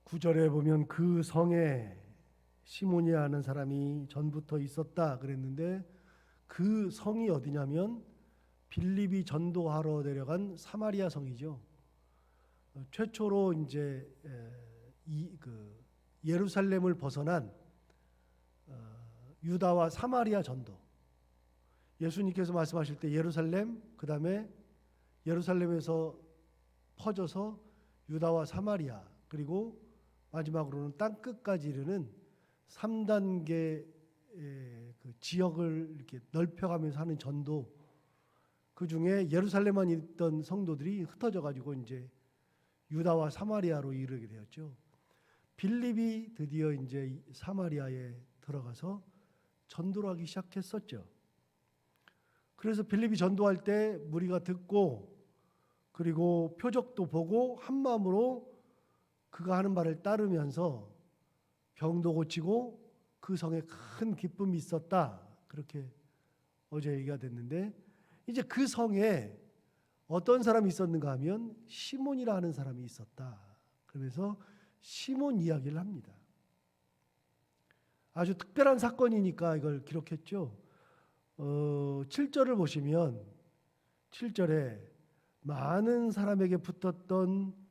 구절에 보면 그 성에 시몬이라는 사람이 전부터 있었다 그랬는데 그 성이 어디냐면 빌립이 전도하러 내려간 사마리아 성이죠. 최초로 이제 예루살렘을 벗어난 유다와 사마리아 전도. 예수님께서 말씀하실 때 예루살렘, 그 다음에 예루살렘에서 퍼져서 유다와 사마리아, 그리고 마지막으로는 땅 끝까지 이르는 3단계 그 지역을 이렇게 넓혀가면서 하는 전도. 그 중에 예루살렘만 있던 성도들이 흩어져 가지고 이제 유다와 사마리아로 이르게 되었죠. 빌립이 드디어 이제 사마리아에 들어가서 전도를 하기 시작했었죠. 그래서 빌립이 전도할 때 무리가 듣고 그리고 표적도 보고 한 마음으로 그가 하는 말을 따르면서 병도 고치고 그 성에 큰 기쁨이 있었다. 그렇게 어제 얘기가 됐는데 이제 그 성에 어떤 사람이 있었는가 하면 시몬이라 하는 사람이 있었다. 그러면서 시몬 이야기를 합니다. 아주 특별한 사건이니까 이걸 기록했죠. 7절을 보시면 7절에 많은 사람에게 붙었던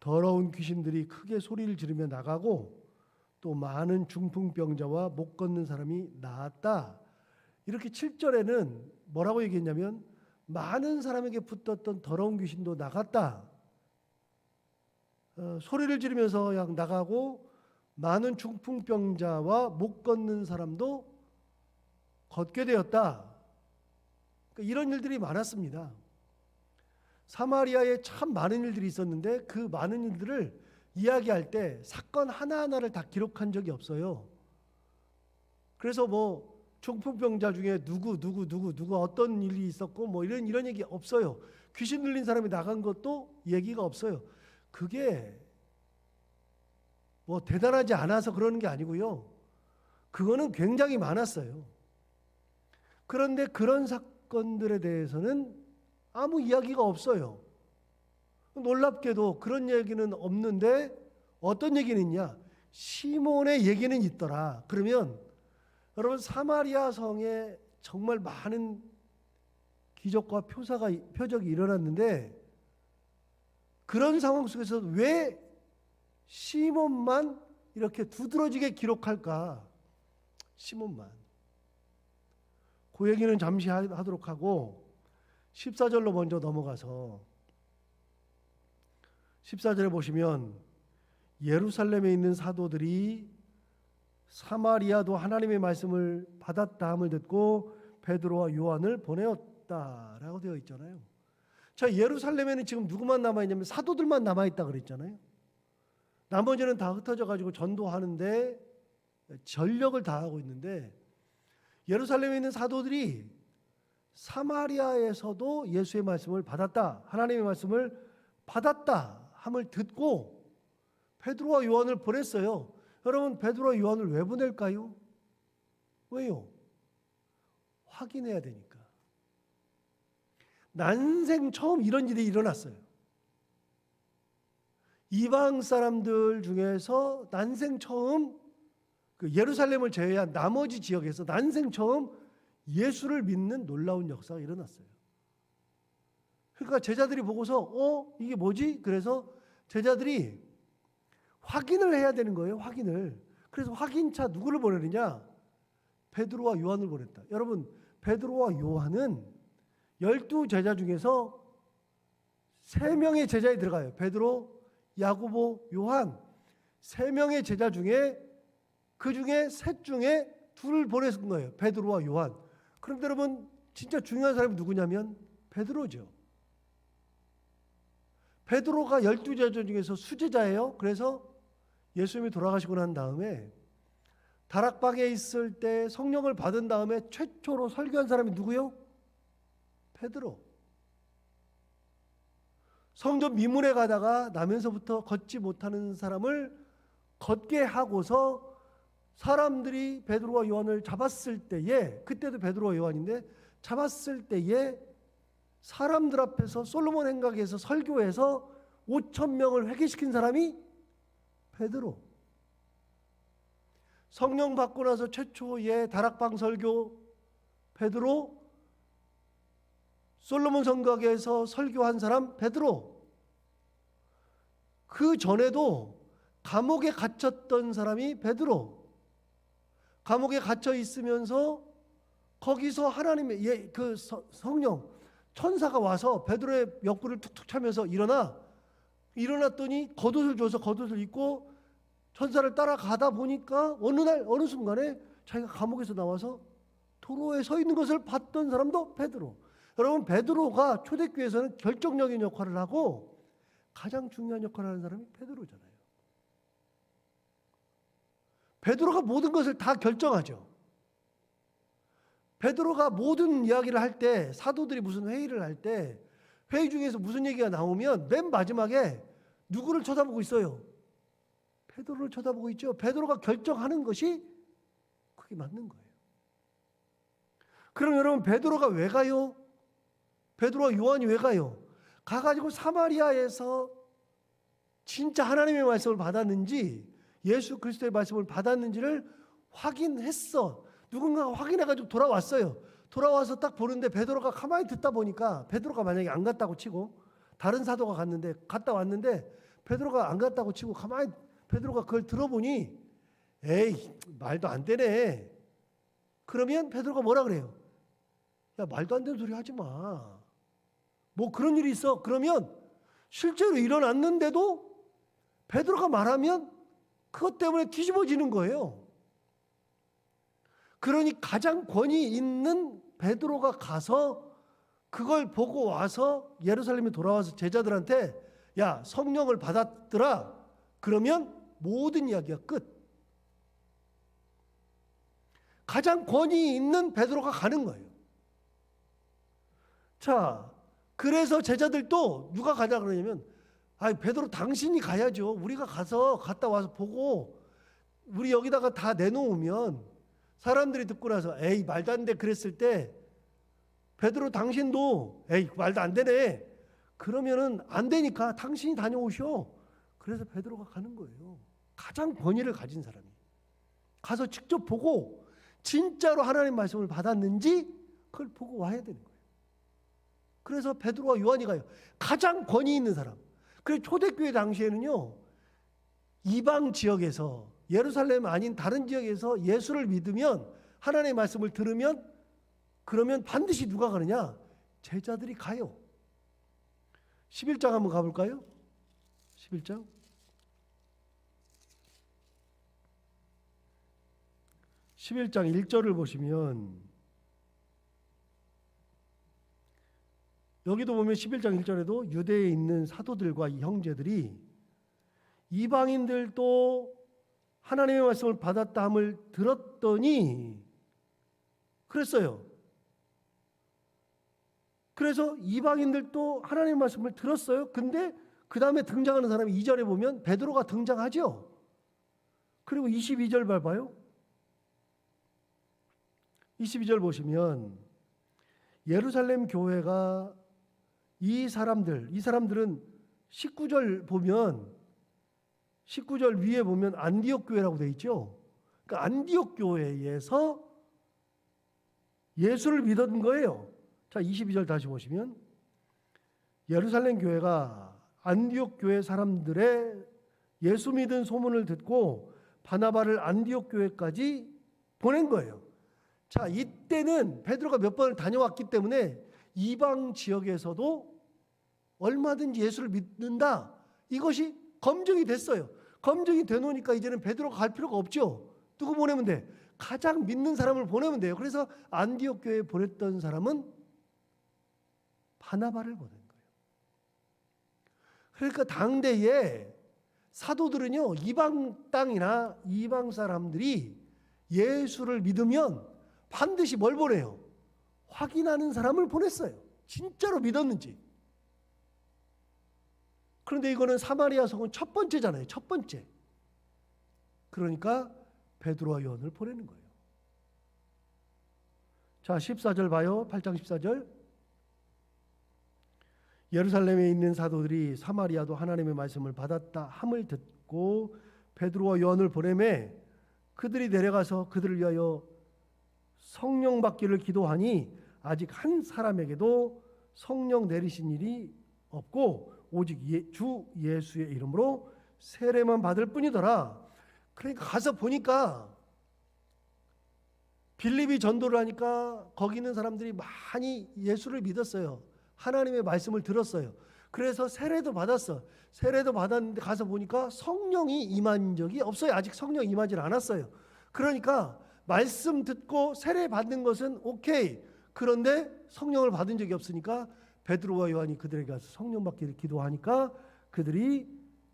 더러운 귀신들이 크게 소리를 지르며 나가고 또 많은 중풍병자와 못 걷는 사람이 나았다. 이렇게 7절에는 뭐라고 얘기했냐면 많은 사람에게 붙었던 더러운 귀신도 나갔다. 소리를 지르면서 그냥 나가고 많은 중풍병자와 못 걷는 사람도 걷게 되었다. 그러니까 이런 일들이 많았습니다. 사마리아에 참 많은 일들이 있었는데 그 많은 일들을 이야기할 때 사건 하나하나를 다 기록한 적이 없어요. 그래서 뭐 중풍병자 중에 누구 어떤 일이 있었고 뭐 이런 얘기 없어요. 귀신 들린 사람이 나간 것도 얘기가 없어요. 그게 뭐 대단하지 않아서 그러는 게 아니고요. 그거는 굉장히 많았어요. 그런데 그런 사건들에 대해서는 아무 이야기가 없어요. 놀랍게도 그런 얘기는 없는데 어떤 얘기는 있냐? 시몬의 얘기는 있더라. 그러면 여러분 사마리아 성에 정말 많은 기적과 표적이 일어났는데 그런 상황 속에서 왜 시몬만 이렇게 두드러지게 기록할까? 시몬만. 그 얘기는 잠시 하도록 하고 14절로 먼저 넘어가서 14절에 보시면 예루살렘에 있는 사도들이 사마리아도 하나님의 말씀을 받았다 함을 듣고 베드로와 요한을 보내었다라고 되어 있잖아요. 자, 예루살렘에는 지금 누구만 남아있냐면 사도들만 남아있다 그랬잖아요. 나머지는 다 흩어져 가지고 전도하는데 전력을 다하고 있는데 예루살렘에 있는 사도들이 사마리아에서도 예수의 말씀을 받았다, 하나님의 말씀을 받았다 함을 듣고 베드로와 요한을 보냈어요. 여러분, 베드로와 요한을 왜 보낼까요? 왜요? 확인해야 되니까. 난생 처음 이런 일이 일어났어요. 이방 사람들 중에서 난생 처음 그 예루살렘을 제외한 나머지 지역에서 난생 처음 예수를 믿는 놀라운 역사가 일어났어요. 그러니까 제자들이 보고서 이게 뭐지? 그래서 제자들이 확인을 해야 되는 거예요. 확인을. 그래서 확인차 누구를 보내느냐? 베드로와 요한을 보냈다. 여러분, 베드로와 요한은 12제자 중에서 3명의 제자에 들어가요. 베드로, 야고보, 요한. 3명의 제자 중에 그 중에 셋 중에 둘을 보내신 거예요. 베드로와 요한. 그런데 여러분, 진짜 중요한 사람이 누구냐면 베드로죠. 베드로가 12제자 중에서 수제자예요. 그래서 예수님이 돌아가시고 난 다음에 다락방에 있을 때 성령을 받은 다음에 최초로 설교한 사람이 누구요? 베드로. 성전 미문에 가다가 나면서부터 걷지 못하는 사람을 걷게 하고서 사람들이 베드로와 요한을 잡았을 때에, 그때도 베드로와 요한인데 잡았을 때에 사람들 앞에서 솔로몬 행각에서 설교해서 5,000명을 회개시킨 사람이 베드로. 성령 받고 나서 최초의 다락방 설교 베드로. 솔로몬 성곽에서 설교한 사람 베드로. 그 전에도 감옥에 갇혔던 사람이 베드로. 감옥에 갇혀 있으면서 거기서 하나님의 그 성령 천사가 와서 베드로의 옆구리를 툭툭 차면서 일어났더니 겉옷을 줘서 겉옷을 입고 천사를 따라가다 보니까 어느 순간에 자기가 감옥에서 나와서 도로에 서 있는 것을 봤던 사람도 베드로. 여러분, 베드로가 초대교회에서는 결정적인 역할을 하고 가장 중요한 역할을 하는 사람이 베드로잖아요. 베드로가 모든 것을 다 결정하죠. 베드로가 모든 이야기를 할 때, 사도들이 무슨 회의를 할 때 회의 중에서 무슨 얘기가 나오면 맨 마지막에 누구를 쳐다보고 있어요? 베드로를 쳐다보고 있죠. 베드로가 결정하는 것이 그게 맞는 거예요. 그럼 여러분, 베드로가 왜 가요? 베드로와 요한이 왜 가요? 가가지고 사마리아에서 진짜 하나님의 말씀을 받았는지, 예수 그리스도의 말씀을 받았는지를 확인했어. 누군가가 확인해가지고 돌아왔어요. 돌아와서 딱 보는데 베드로가 가만히 듣다 보니까, 베드로가 만약에 안 갔다고 치고 다른 사도가 갔다 왔는데 베드로가 안 갔다고 치고 가만히 베드로가 그걸 들어보니 에이, 말도 안 되네. 그러면 베드로가 뭐라 그래요? 야, 말도 안 되는 소리 하지 마. 뭐 그런 일이 있어. 그러면 실제로 일어났는데도 베드로가 말하면 그것 때문에 뒤집어지는 거예요. 그러니 가장 권위 있는 베드로가 가서 그걸 보고 와서 예루살렘에 돌아와서 제자들한테 야, 성령을 받았더라. 그러면 모든 이야기가 끝. 가장 권위 있는 베드로가 가는 거예요. 자, 그래서 제자들도 누가 가자 그러냐면, 베드로 당신이 가야죠. 우리가 갔다 와서 보고 우리 여기다가 다 내놓으면 사람들이 듣고 나서 에이, 말도 안 돼 그랬을 때 베드로 당신도 에이, 말도 안 되네. 그러면은 안 되니까 당신이 다녀오셔. 그래서 베드로가 가는 거예요. 가장 권위를 가진 사람이 가서 직접 보고 진짜로 하나님 말씀을 받았는지 그걸 보고 와야 되는 거예요. 그래서 베드로와 요한이 가요. 가장 권위 있는 사람. 그래서 초대교회 당시에는요, 이방 지역에서, 예루살렘 아닌 다른 지역에서 예수를 믿으면, 하나님의 말씀을 들으면, 그러면 반드시 누가 가느냐? 제자들이 가요. 11장 한번 가볼까요? 11장. 11장 1절을 보시면, 여기도 보면 11장 1절에도 유대에 있는 사도들과 이 형제들이 이방인들도 하나님의 말씀을 받았다 함을 들었더니 그랬어요. 그래서 이방인들도 하나님의 말씀을 들었어요. 근데 그 다음에 등장하는 사람이 2절에 보면 베드로가 등장하죠. 그리고 22절 봐봐요. 22절 보시면 예루살렘 교회가 이 사람들은 19절 보면 19절 위에 보면 안디옥 교회라고 되어 있죠. 그러니까 안디옥 교회에서 예수를 믿었던 거예요. 자, 22절 다시 보시면 예루살렘 교회가 안디옥 교회 사람들의 예수 믿은 소문을 듣고 바나바를 안디옥 교회까지 보낸 거예요. 자, 이때는 베드로가 몇 번을 다녀왔기 때문에 이방 지역에서도 얼마든지 예수를 믿는다. 이것이 검증이 됐어요. 검증이 되놓으니까 이제는 베드로가 갈 필요가 없죠. 누구 보내면 돼? 가장 믿는 사람을 보내면 돼요. 그래서 안디옥 교회에 보냈던 사람은 바나바를 보낸 거예요. 그러니까 당대에 사도들은요, 이방 땅이나 이방 사람들이 예수를 믿으면 반드시 뭘 보내요? 확인하는 사람을 보냈어요. 진짜로 믿었는지. 그런데 이거는 사마리아 성은 첫 번째잖아요. 첫 번째. 그러니까 베드로와 요한을 보내는 거예요. 자, 14절 봐요. 8장 14절. 예루살렘에 있는 사도들이 사마리아도 하나님의 말씀을 받았다 함을 듣고 베드로와 요한을 보내매 그들이 내려가서 그들을 위하여 성령 받기를 기도하니 아직 한 사람에게도 성령 내리신 일이 없고 오직 주 예수의 이름으로 세례만 받을 뿐이더라. 그러니까 가서 보니까 빌립이 전도를 하니까 거기 있는 사람들이 많이 예수를 믿었어요. 하나님의 말씀을 들었어요. 그래서 세례도 받았어. 세례도 받았는데 가서 보니까 성령이 임한 적이 없어요. 아직 성령 임하지 않았어요. 그러니까 말씀 듣고 세례 받는 것은 오케이. 그런데 성령을 받은 적이 없으니까 베드로와 요한이 그들에게 가서 성령 받기를 기도하니까 그들이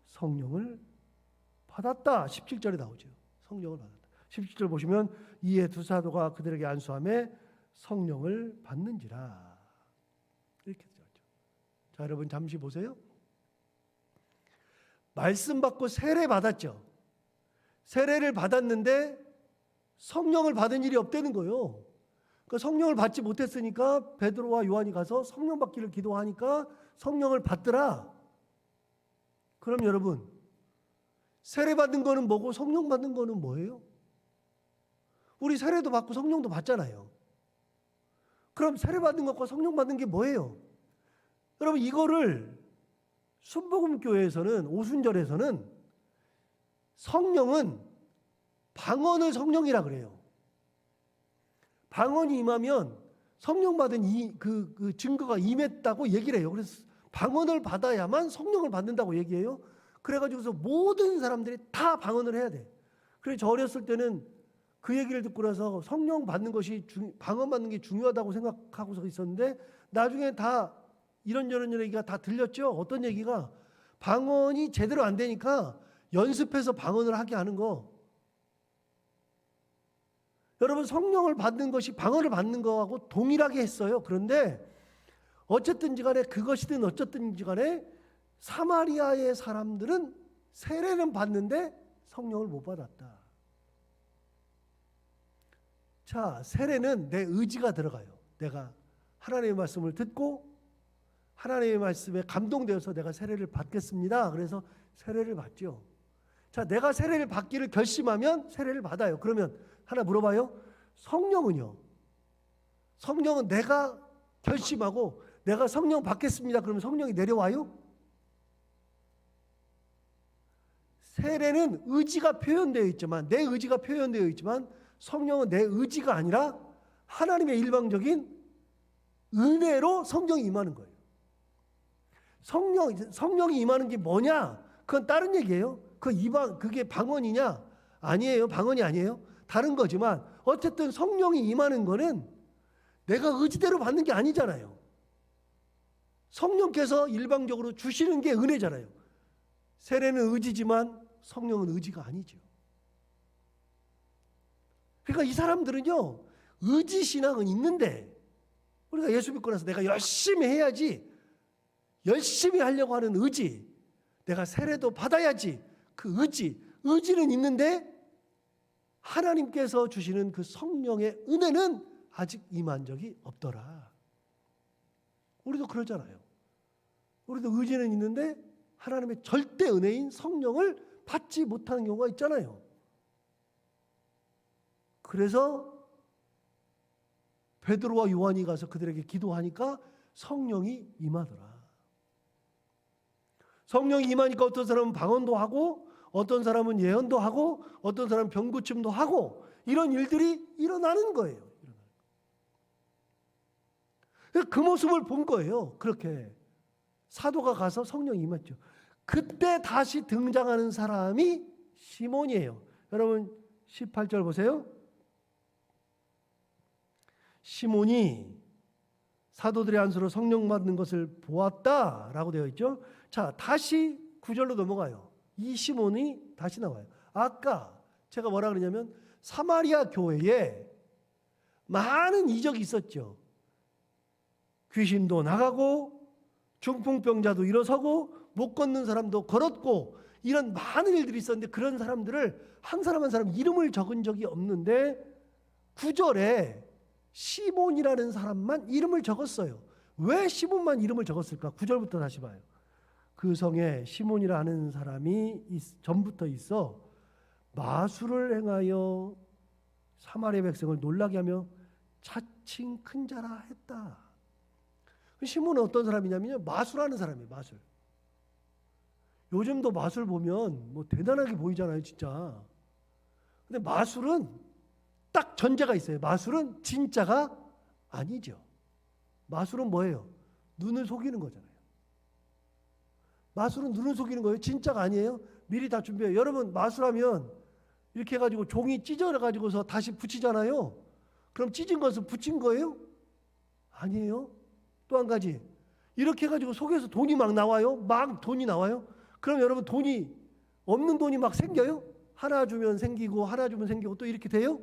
성령을 받았다. 17절에 나오죠. 성령을 받았다. 17절 보시면 이에 두 사도가 그들에게 안수하며 성령을 받는지라. 이렇게 되죠. 자, 여러분 잠시 보세요. 말씀 받고 세례 받았죠. 세례를 받았는데 성령을 받은 일이 없다는 거예요. 그러니까 성령을 받지 못했으니까 베드로와 요한이 가서 성령 받기를 기도하니까 성령을 받더라. 그럼 여러분, 세례 받는 거는 뭐고 성령 받는 거는 뭐예요? 우리 세례도 받고 성령도 받잖아요. 그럼 세례 받는 것과 성령 받는 게 뭐예요? 여러분, 이거를 순복음교회에서는 오순절에서는 성령은 방언을 성령이라 그래요. 방언이 임하면 성령 받은 그 증거가 임했다고 얘기를 해요. 그래서 방언을 받아야만 성령을 받는다고 얘기해요. 그래가지고서 모든 사람들이 다 방언을 해야 돼. 그래서 저 어렸을 때는 그 얘기를 듣고 나서 성령 받는 것이 방언 받는 게 중요하다고 생각하고서 있었는데 나중에 다 이런저런 얘기가 다 들렸죠. 어떤 얘기가 방언이 제대로 안 되니까 연습해서 방언을 하게 하는 거. 여러분, 성령을 받는 것이 방언을 받는 거하고 동일하게 했어요. 그런데 어쨌든지 간에 그것이든 어쨌든지 간에 사마리아의 사람들은 세례는 받는데 성령을 못 받았다. 자, 세례는 내 의지가 들어가요. 내가 하나님의 말씀을 듣고 하나님의 말씀에 감동되어서 내가 세례를 받겠습니다. 그래서 세례를 받죠. 자, 내가 세례를 받기를 결심하면 세례를 받아요. 그러면 하나 물어봐요. 성령은요? 성령은 내가 결심하고 내가 성령 받겠습니다. 그러면 성령이 내려와요? 세례는 의지가 표현되어 있지만, 내 의지가 표현되어 있지만 성령은 내 의지가 아니라 하나님의 일방적인 은혜로 성령이 임하는 거예요. 성령이 임하는 게 뭐냐? 그건 다른 얘기예요. 그게 방언이냐? 아니에요. 방언이 아니에요. 다른 거지만 어쨌든 성령이 임하는 거는 내가 의지대로 받는 게 아니잖아요. 성령께서 일방적으로 주시는 게 은혜잖아요. 세례는 의지지만 성령은 의지가 아니죠. 그러니까 이 사람들은요, 의지 신앙은 있는데 우리가 예수 믿고 나서 내가 열심히 해야지, 열심히 하려고 하는 의지, 내가 세례도 받아야지, 그 의지는 있는데 하나님께서 주시는 그 성령의 은혜는 아직 임한 적이 없더라. 우리도 그러잖아요. 우리도 의지는 있는데 하나님의 절대 은혜인 성령을 받지 못하는 경우가 있잖아요. 그래서 베드로와 요한이 가서 그들에게 기도하니까 성령이 임하더라. 성령이 임하니까 어떤 사람은 방언도 하고 어떤 사람은 예언도 하고 어떤 사람은 병고침도 하고 이런 일들이 일어나는 거예요. 그 모습을 본 거예요. 그렇게 사도가 가서 성령이 임했죠. 그때 다시 등장하는 사람이 시몬이에요. 여러분 18절 보세요. 시몬이 사도들의 안수로 성령 받는 것을 보았다라고 되어 있죠. 자, 다시 9절로 넘어가요. 이 시몬이 다시 나와요. 아까 제가 뭐라 그러냐면 사마리아 교회에 많은 이적이 있었죠. 귀신도 나가고 중풍병자도 일어서고 못 걷는 사람도 걸었고 이런 많은 일들이 있었는데 그런 사람들을 한 사람 한 사람 이름을 적은 적이 없는데 9절에 시몬이라는 사람만 이름을 적었어요. 왜 시몬만 이름을 적었을까? 9절부터 다시 봐요. 그 성에 시몬이라는 사람이 전부터 있어 마술을 행하여 사마리아 백성을 놀라게 하며 자칭 큰 자라 했다. 시몬은 어떤 사람이냐면요, 마술하는 사람이에요. 마술. 요즘도 마술 보면 뭐 대단하게 보이잖아요, 진짜. 근데 마술은 딱 전제가 있어요. 마술은 진짜가 아니죠. 마술은 뭐예요? 눈을 속이는 거잖아요. 마술은 눈을 속이는 거예요. 진짜가 아니에요. 미리 다 준비해요. 여러분 마술하면 이렇게 해가지고 종이 찢어가지고서 다시 붙이잖아요. 그럼 찢은 것은 붙인 거예요? 아니에요. 또 한 가지, 이렇게 해가지고 속에서 돈이 막 나와요. 막 돈이 나와요. 그럼 여러분 돈이 없는 돈이 막 생겨요? 하나 주면 생기고 하나 주면 생기고 또 이렇게 돼요?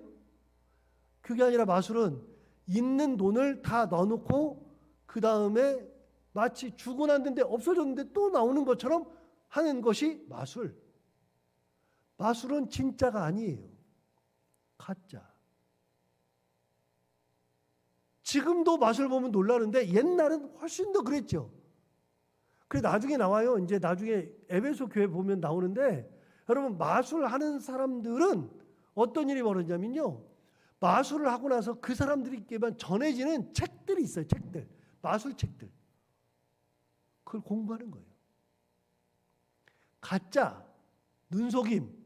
그게 아니라 마술은 있는 돈을 다 넣어놓고 그 다음에 마치 주고 났는데 없어졌는데 또 나오는 것처럼 하는 것이 마술. 마술은 진짜가 아니에요. 가짜. 지금도 마술 보면 놀라는데 옛날은 훨씬 더 그랬죠. 그래 나중에 나와요. 이제 나중에 에베소 교회 보면 나오는데, 여러분 마술 하는 사람들은 어떤 일이 벌어지냐면요, 마술을 하고 나서 그 사람들에게만 전해지는 책들이 있어요. 책들, 마술 책들. 그걸 공부하는 거예요. 가짜, 눈속임.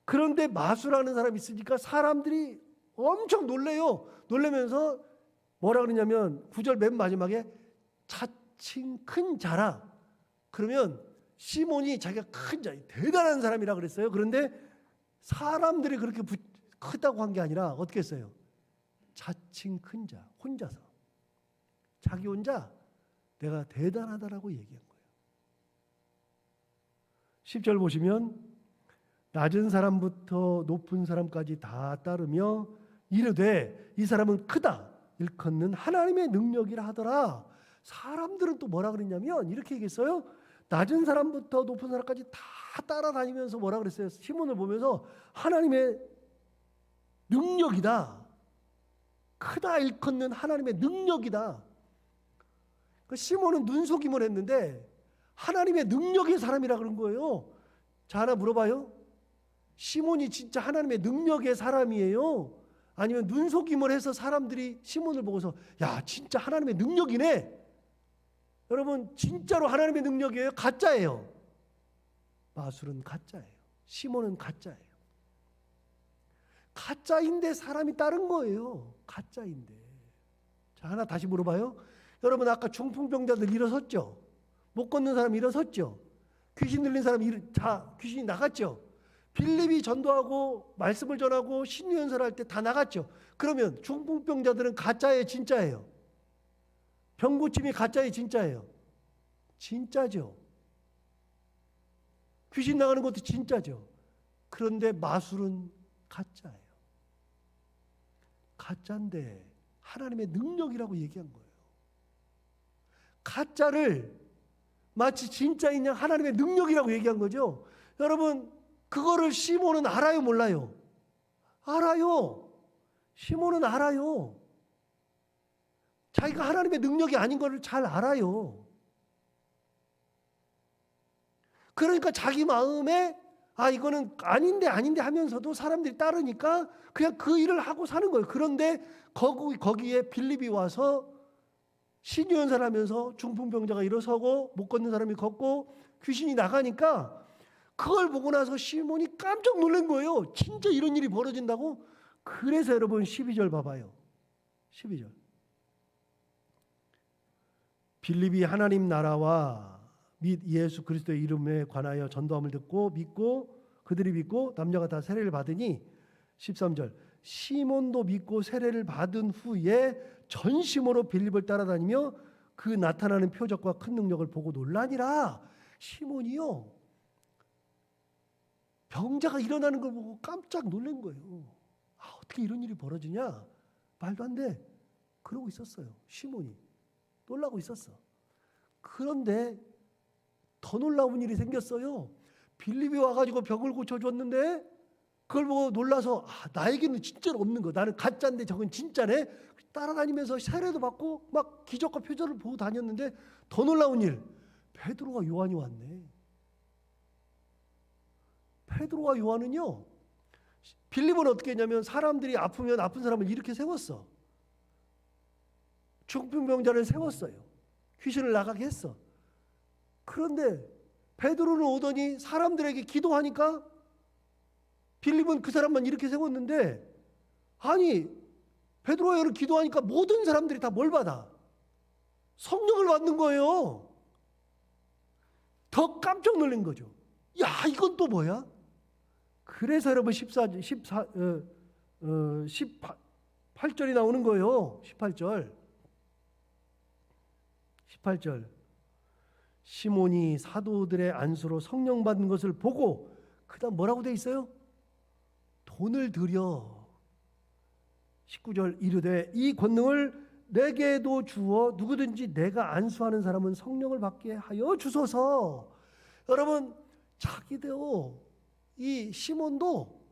그런데 마술하는 사람이 있으니까 사람들이 엄청 놀래요. 놀라면서 뭐라 그러냐면 9절 맨 마지막에 자칭 큰 자라. 그러면 시몬이 자기가 큰 자, 대단한 사람이라 그랬어요. 그런데 사람들이 그렇게 크다고 한 게 아니라 어떻게 했어요? 자칭 큰 자, 혼자서. 자기 혼자 내가 대단하다라고 얘기한 거예요. 10절 보시면 낮은 사람부터 높은 사람까지 다 따르며 이르되 이 사람은 크다 일컫는 하나님의 능력이라 하더라. 사람들은 또 뭐라 그랬냐면 이렇게 얘기했어요. 낮은 사람부터 높은 사람까지 다 따라다니면서 뭐라 그랬어요? 시몬을 보면서 하나님의 능력이다. 크다 일컫는 하나님의 능력이다. 시몬은 눈속임을 했는데 하나님의 능력의 사람이라 그런 거예요. 자, 하나 물어봐요. 시몬이 진짜 하나님의 능력의 사람이에요? 아니면 눈속임을 해서 사람들이 시몬을 보고서 야 진짜 하나님의 능력이네. 여러분 진짜로 하나님의 능력이에요? 가짜예요? 마술은 가짜예요. 시몬은 가짜예요. 가짜인데 사람이 따른 거예요. 가짜인데. 자, 하나 다시 물어봐요. 여러분 아까 중풍병자들 일어섰죠? 못 걷는 사람 일어섰죠? 귀신 들린 사람 다 귀신이 나갔죠? 빌립이 전도하고 말씀을 전하고 신유연설할 때 다 나갔죠? 그러면 중풍병자들은 가짜예요? 진짜예요? 병고침이 가짜예요? 진짜예요? 진짜죠. 귀신 나가는 것도 진짜죠. 그런데 마술은 가짜예요. 가짜인데 하나님의 능력이라고 얘기한 거예요. 가짜를 마치 진짜인 양 하나님의 능력이라고 얘기한 거죠. 여러분 그거를 시몬은 알아요? 몰라요? 알아요. 시몬은 알아요. 자기가 하나님의 능력이 아닌 것을 잘 알아요. 그러니까 자기 마음에 이거는 아닌데 하면서도 사람들이 따르니까 그냥 그 일을 하고 사는 거예요. 그런데 거기에 빌립이 와서 신유연설 하면서 중풍병자가 일어서고 못 걷는 사람이 걷고 귀신이 나가니까 그걸 보고 나서 시몬이 깜짝 놀란 거예요. 진짜 이런 일이 벌어진다고? 그래서 여러분 12절 봐봐요. 12절. 빌립이 하나님 나라와 및 예수 그리스도의 이름에 관하여 전도함을 듣고 그들이 믿고 남녀가 다 세례를 받으니 13절. 시몬도 믿고 세례를 받은 후에 전심으로 빌립을 따라다니며 그 나타나는 표적과 큰 능력을 보고 놀라니라. 시몬이요, 병자가 일어나는 걸 보고 깜짝 놀란 거예요. 어떻게 이런 일이 벌어지냐? 말도 안 돼. 그러고 있었어요. 시몬이 놀라고 있었어. 그런데 더 놀라운 일이 생겼어요. 빌립이 와가지고 병을 고쳐줬는데 그걸 보고 놀라서 나에게는 진짜로 없는 거, 나는 가짜인데 저건 진짜네. 따라다니면서 세례도 받고 막 기적과 표적을 보고 다녔는데 더 놀라운 일, 베드로와 요한이 왔네. 베드로와 요한은요, 빌립은 어떻게 했냐면 사람들이 아프면 아픈 사람을 이렇게 세웠어. 중풍병자를 세웠어요. 귀신을 나가게 했어. 그런데 베드로는 오더니 사람들에게 기도하니까 빌립은 그 사람만 이렇게 세웠는데, 아니 베드로와 요한은 기도하니까 모든 사람들이 다 뭘 받아? 성령을 받는 거예요. 더 깜짝 놀란 거죠. 야, 이건 또 뭐야? 그래서 여러분 18절이 나오는 거예요. 18절. 시몬이 사도들의 안수로 성령 받는 것을 보고, 그 다음 뭐라고 돼 있어요? 돈을 들여 19절 이르되 이 권능을 내게도 주어 누구든지 내가 안수하는 사람은 성령을 받게 하여 주소서. 여러분, 자기도 이 시몬도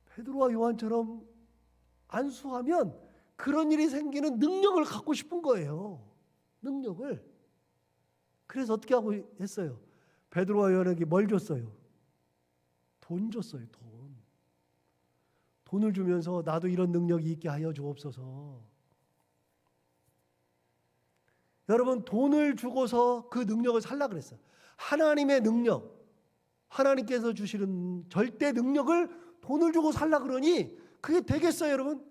베드로와 요한처럼 안수하면 그런 일이 생기는 능력을 갖고 싶은 거예요. 능력을. 그래서 어떻게 하고 했어요? 베드로와 요한에게 뭘 줬어요? 돈 줬어요. 돈을 주면서 나도 이런 능력이 있게 하여 주옵소서. 여러분, 돈을 주고서 그 능력을 살라 그랬어요. 하나님의 능력, 하나님께서 주시는 절대 능력을 돈을 주고 살라 그러니 그게 되겠어요, 여러분?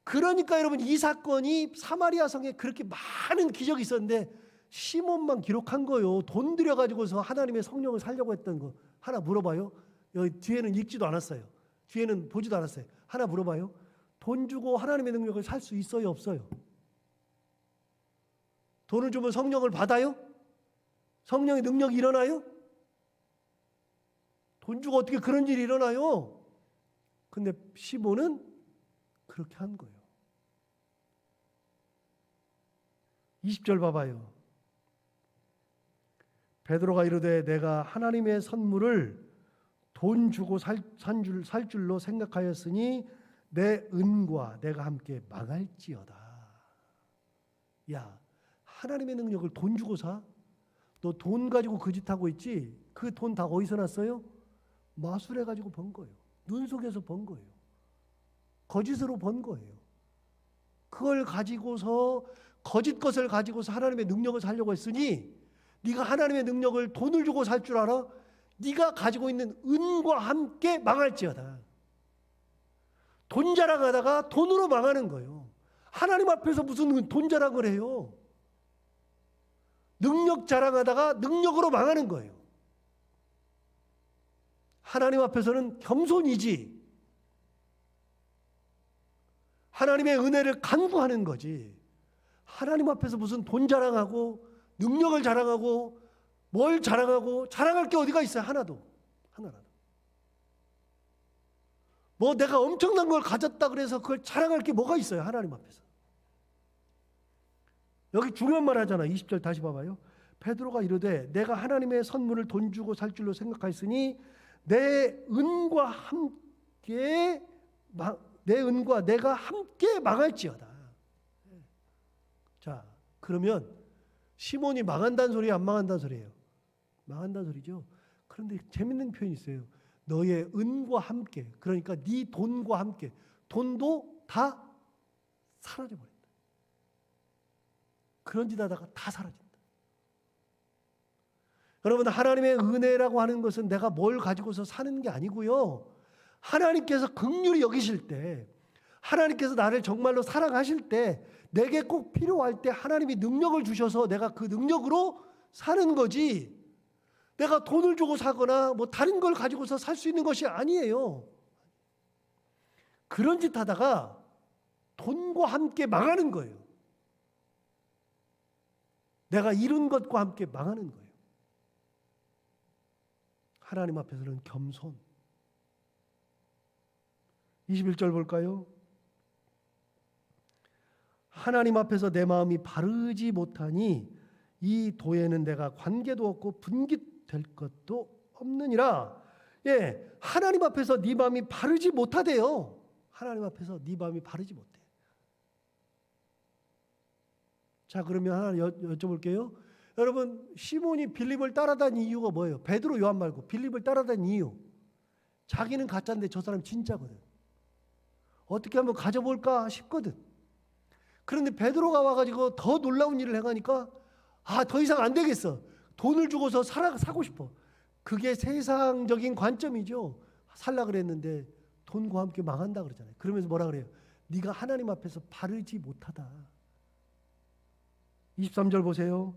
그러니까 여러분, 이 사건이 사마리아 성에 그렇게 많은 기적이 있었는데 시몬만 기록한 거예요. 돈 들여가지고서 하나님의 성령을 살려고 했던 거. 하나 물어봐요. 여기 뒤에는 읽지도 않았어요. 뒤에는 보지도 않았어요. 하나 물어봐요. 돈 주고 하나님의 능력을 살 수 있어요, 없어요? 돈을 주면 성령을 받아요? 성령의 능력이 일어나요? 돈 주고 어떻게 그런 일이 일어나요? 근데 시몬은 그렇게 한 거예요. 20절 봐봐요. 베드로가 이르되 내가 하나님의 선물을 돈 주고 살 줄로 생각하였으니 내 은과 내가 함께 망할지어다. 야, 하나님의 능력을 돈 주고 사? 너 돈 가지고 그 짓 하고 있지? 그 돈 다 어디서 났어요? 마술해 가지고 번 거예요. 눈 속에서 번 거예요. 거짓으로 번 거예요. 그걸 가지고서 거짓 것을 가지고서 하나님의 능력을 살려고 했으니 네가 하나님의 능력을 돈을 주고 살 줄 알아? 네가 가지고 있는 은과 함께 망할지어다. 돈 자랑하다가 돈으로 망하는 거예요. 하나님 앞에서 무슨 돈 자랑을 해요? 능력 자랑하다가 능력으로 망하는 거예요. 하나님 앞에서는 겸손이지, 하나님의 은혜를 간구하는 거지. 하나님 앞에서 무슨 돈 자랑하고 능력을 자랑하고 뭘 자랑하고 자랑할 게 어디가 있어요? 하나라도. 뭐 내가 엄청난 걸 가졌다 그래서 그걸 자랑할 게 뭐가 있어요? 하나님 앞에서. 여기 중요한 말 하잖아. 20절 다시 봐봐요. 베드로가 이르되 내가 하나님의 선물을 돈 주고 살 줄로 생각하였으니 내 은과 내가 함께 망할지어다. 자, 그러면 시몬이 망한다는 소리예요, 안 망한다는 소리예요? 망한다는 소리죠. 그런데 재밌는 표현이 있어요. 너의 은과 함께, 그러니까 네 돈과 함께. 돈도 다 사라져버린다. 그런 짓 하다가 다 사라진다. 여러분, 하나님의 은혜라고 하는 것은 내가 뭘 가지고서 사는 게 아니고요. 하나님께서 긍휼히 여기실 때, 하나님께서 나를 정말로 사랑하실 때, 내게 꼭 필요할 때 하나님이 능력을 주셔서 내가 그 능력으로 사는 거지, 내가 돈을 주고 사거나 뭐 다른 걸 가지고서 살 수 있는 것이 아니에요. 그런 짓 하다가 돈과 함께 망하는 거예요. 내가 이룬 것과 함께 망하는 거예요. 하나님 앞에서는 겸손. 21절 볼까요? 하나님 앞에서 내 마음이 바르지 못하니 이 도에는 내가 관계도 없고 분깃될 것도 없느니라. 예, 하나님 앞에서 네 마음이 바르지 못하대요. 하나님 앞에서 네 마음이 바르지 못해. 자, 그러면 하나 여쭤볼게요. 여러분, 시몬이 빌립을 따라다닌 이유가 뭐예요? 베드로, 요한 말고 빌립을 따라다닌 이유. 자기는 가짜인데 저 사람 진짜거든. 어떻게 한번 가져볼까 싶거든. 그런데 베드로가 와가지고 더 놀라운 일을 행하니까 더 이상 안 되겠어. 돈을 주고서 사고 싶어. 그게 세상적인 관점이죠. 살라 그랬는데 돈과 함께 망한다 그러잖아요. 그러면서 뭐라 그래요? 네가 하나님 앞에서 바르지 못하다. 23절 보세요.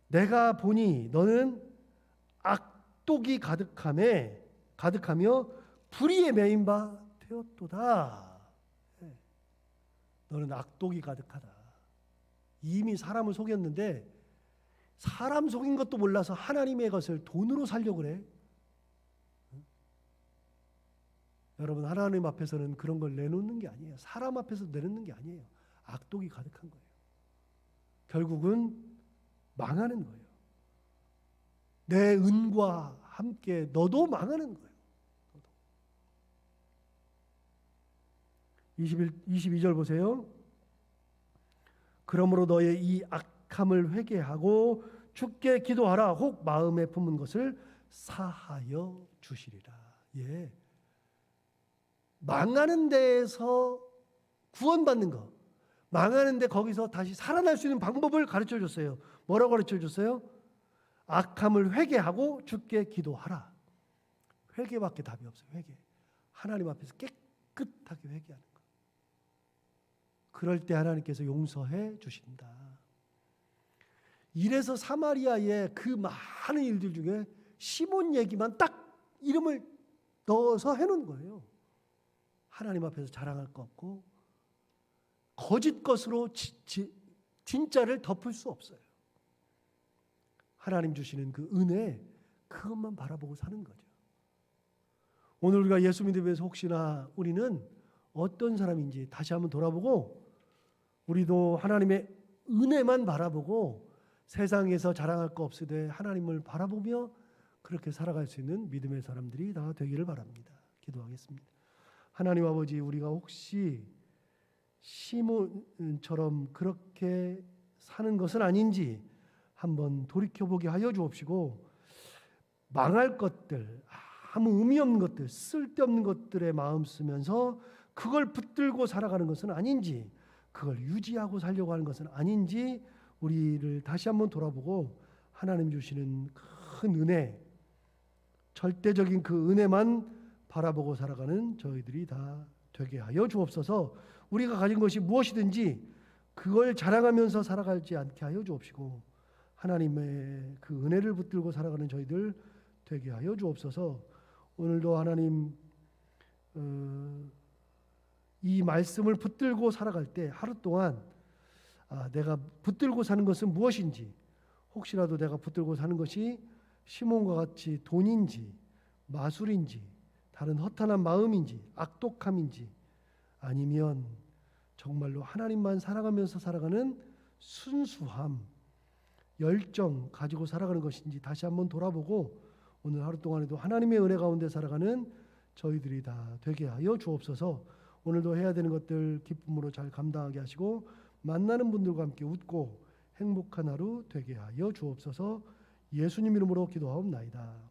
내가 보니 너는 악독이 가득하며 불의에 매인 바 되었도다. 너는 악독이 가득하다. 이미 사람을 속였는데 사람 속인 것도 몰라서 하나님의 것을 돈으로 살려고 그래. 여러분, 하나님 앞에서는 그런 걸 내놓는 게 아니에요. 사람 앞에서 내놓는 게 아니에요. 악독이 가득한 거예요. 결국은 망하는 거예요. 내 은과 함께 너도 망하는 거예요. 22절 보세요. 그러므로 너의 이 악함을 회개하고 주께 기도하라. 혹 마음에 품은 것을 사하여 주시리라. 예. 망하는 데에서 구원받는 거, 망하는 데 거기서 다시 살아날 수 있는 방법을 가르쳐 줬어요. 뭐라고 가르쳐 줬어요? 악함을 회개하고 주께 기도하라. 회개밖에 답이 없어요. 회개. 하나님 앞에서 깨끗하게 회개하는 거. 그럴 때 하나님께서 용서해 주신다. 이래서 사마리아의 그 많은 일들 중에 시몬 얘기만 딱 이름을 넣어서 해놓은 거예요. 하나님 앞에서 자랑할 거 없고 거짓 것으로 진짜를 덮을 수 없어요. 하나님 주시는 그 은혜, 그것만 바라보고 사는 거죠. 오늘 우리가 예수 믿으면서 혹시나 우리는 어떤 사람인지 다시 한번 돌아보고 우리도 하나님의 은혜만 바라보고 세상에서 자랑할 거 없으되 하나님을 바라보며 그렇게 살아갈 수 있는 믿음의 사람들이 다 되기를 바랍니다. 기도하겠습니다. 하나님 아버지, 우리가 혹시 시몬처럼 그렇게 사는 것은 아닌지 한번 돌이켜보게 하여 주옵시고, 망할 것들, 아무 의미 없는 것들, 쓸데없는 것들에 마음 쓰면서 그걸 붙들고 살아가는 것은 아닌지, 그걸 유지하고 살려고 하는 것은 아닌지 우리를 다시 한번 돌아보고 하나님 주시는 큰 은혜, 절대적인 그 은혜만 바라보고 살아가는 저희들이 다 되게 하여 주옵소서. 우리가 가진 것이 무엇이든지 그걸 자랑하면서 살아가지 않게 하여 주옵시고 하나님의 그 은혜를 붙들고 살아가는 저희들 되게 하여 주옵소서. 오늘도 하나님 이 말씀을 붙들고 살아갈 때 하루 동안 내가 붙들고 사는 것은 무엇인지, 혹시라도 내가 붙들고 사는 것이 시몬과 같이 돈인지 마술인지 다른 허탄한 마음인지 악독함인지 아니면 정말로 하나님만 사랑하면서 살아가는 순수함, 열정 가지고 살아가는 것인지 다시 한번 돌아보고 오늘 하루 동안에도 하나님의 은혜 가운데 살아가는 저희들이 다 되게 하여 주옵소서. 오늘도 해야 되는 것들 기쁨으로 잘 감당하게 하시고 만나는 분들과 함께 웃고 행복한 하루 되게 하여 주옵소서. 예수님 이름으로 기도하옵나이다.